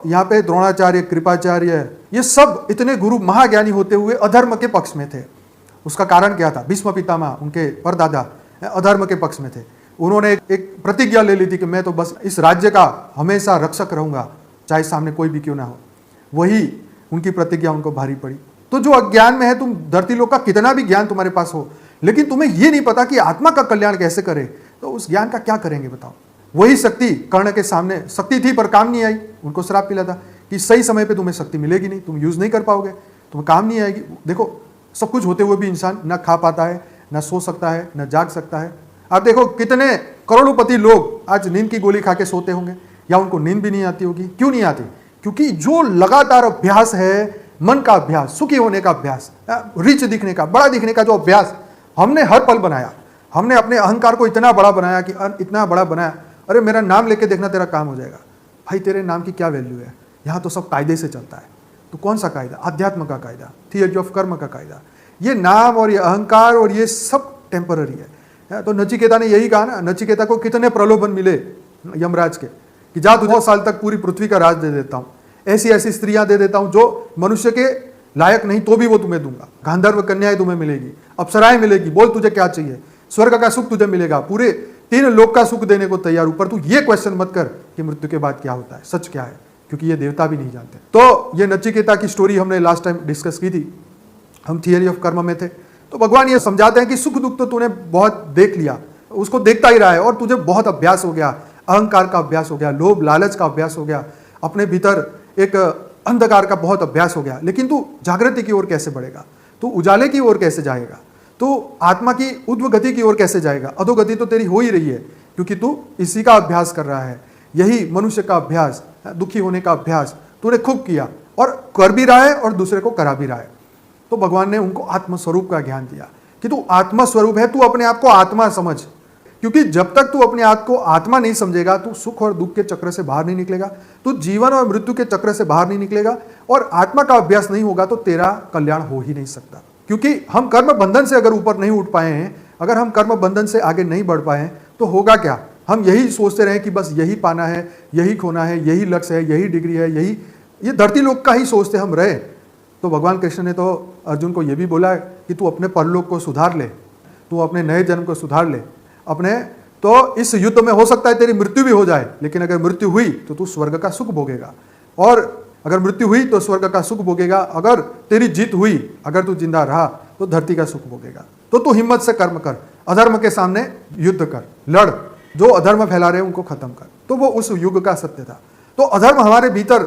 यहाँ पे द्रोणाचार्य, कृपाचार्य, ये सब इतने गुरु महाज्ञानी होते हुए अधर्म के पक्ष में थे। उसका कारण क्या था? भीष्म पितामह, उनके परदादा अधर्म के पक्ष में थे। उन्होंने एक प्रतिज्ञा ले ली थी कि मैं तो बस इस राज्य का हमेशा रक्षक रहूंगा, चाहे सामने कोई भी क्यों ना हो। वही उनकी प्रतिज्ञा उनको भारी पड़ी। तो जो अज्ञान में है, तुम धरती लोक का कितना भी ज्ञान तुम्हारे पास हो, लेकिन तुम्हें ये नहीं पता कि आत्मा का कल्याण कैसे करे, तो उस ज्ञान का क्या करेंगे बताओ। वही शक्ति कर्ण के सामने शक्ति थी पर काम नहीं आई। उनको श्राप मिला था कि सही समय पे तुम्हें शक्ति मिलेगी नहीं, तुम यूज नहीं कर पाओगे, तुम्हें काम नहीं आएगी। देखो, सब कुछ होते हुए भी इंसान ना खा पाता है, ना सो सकता है, ना जाग सकता है। आप देखो कितने करोड़ोंपति लोग आज नींद की गोली खा के सोते होंगे, या उनको नींद भी नहीं आती होगी। क्यों नहीं आती? क्योंकि जो लगातार अभ्यास है, मन का अभ्यास, सुखी होने का अभ्यास, रिच दिखने का, बड़ा दिखने का जो अभ्यास हमने हर पल बनाया, हमने अपने अहंकार को इतना बड़ा बनाया कि इतना बड़ा बनाया, अरे मेरा नाम लेके देखना तेरा काम हो जाएगा। भाई तेरे नाम की क्या वैल्यू है? यहाँ तो सब कायदे से चलता है। तो कौन सा कायदा? अध्यात्म का कायदा, थियरी ऑफ कर्म का कायदा। ये नाम और ये अहंकार और ये सब टेम्पररी है। तो नचिकेता ने यही कहा ना, नचिकेता को कितने प्रलोभन मिले यमराज के कि जा तुझे 100 साल तक पूरी पृथ्वी का राज दे देता हूँ, ऐसी ऐसी स्त्रियां दे देता हूं जो मनुष्य के लायक नहीं तो भी वो तुम्हें दूंगा, गांधर्व कन्याएं तुम्हें मिलेगी, अप्सराएं मिलेगी, बोल तुझे क्या चाहिए, स्वर्ग का सुख तुझे मिलेगा, पूरे 3 लोक का सुख देने को तैयार हूं, पर तू ये क्वेश्चन मत कर कि मृत्यु के बाद क्या होता है, सच क्या है, क्योंकि ये देवता भी नहीं जानते। तो ये नचिकेता की स्टोरी हमने लास्ट टाइम डिस्कस की थी, हम थियरी ऑफ कर्म में थे। तो भगवान ये समझाते हैं कि सुख दुख तो तूने बहुत देख लिया, उसको देखता ही रहा है, और तुझे बहुत अभ्यास हो गया, अहंकार का अभ्यास हो गया, लोभ लालच का अभ्यास हो गया, अपने भीतर एक अंधकार का बहुत अभ्यास हो गया, लेकिन तू जागृति की ओर कैसे बढ़ेगा, तू उजाले की ओर कैसे जाएगा, तू आत्मा की ऊर्ध्व गति की ओर कैसे जाएगा। अधोगति तो तेरी हो ही रही है, क्योंकि तू इसी का अभ्यास कर रहा है। यही मनुष्य का अभ्यास, दुखी होने का अभ्यास तूने खूब किया, और कर भी रहा है और दूसरे को करा भी रहा है। तो भगवान ने उनको आत्मस्वरूप का ज्ञान दिया कि तू आत्मस्वरूप है, तू अपने आप को आत्मा समझ, क्योंकि जब तक तू अपने आप को आत्मा नहीं समझेगा, तू सुख और दुख के चक्र से बाहर नहीं निकलेगा, तू जीवन और मृत्यु के चक्र से बाहर नहीं निकलेगा, और आत्मा का अभ्यास नहीं होगा तो तेरा कल्याण हो ही नहीं सकता। क्योंकि हम कर्म बंधन से अगर ऊपर नहीं उठ पाए हैं, अगर हम कर्म बंधन से आगे नहीं बढ़ पाए हैं, तो होगा क्या? हम यही सोचते रहे कि बस यही पाना है, यही खोना है, यही लक्ष्य है, यही डिग्री है, यही ये धरती लोक का ही सोचते हम रहे। तो भगवान कृष्ण ने तो अर्जुन को यह भी बोला कि तू अपने परलोक को सुधार ले, तू अपने नए जन्म को सुधार ले अपने। तो इस युद्ध में हो सकता है तेरी मृत्यु भी हो जाए, लेकिन अगर मृत्यु हुई तो तू स्वर्ग का सुख भोगेगा, और अगर मृत्यु हुई तो स्वर्ग का सुख भोगेगा। अगर तेरी जीत हुई, अगर तू जिंदा रहा तो धरती का सुख भोगेगा। तो तू हिम्मत से कर्म कर, अधर्म के सामने युद्ध कर, लड़, जो अधर्म फैला रहे उनको खत्म कर। तो वो उस युग का सत्य था। तो अधर्म हमारे भीतर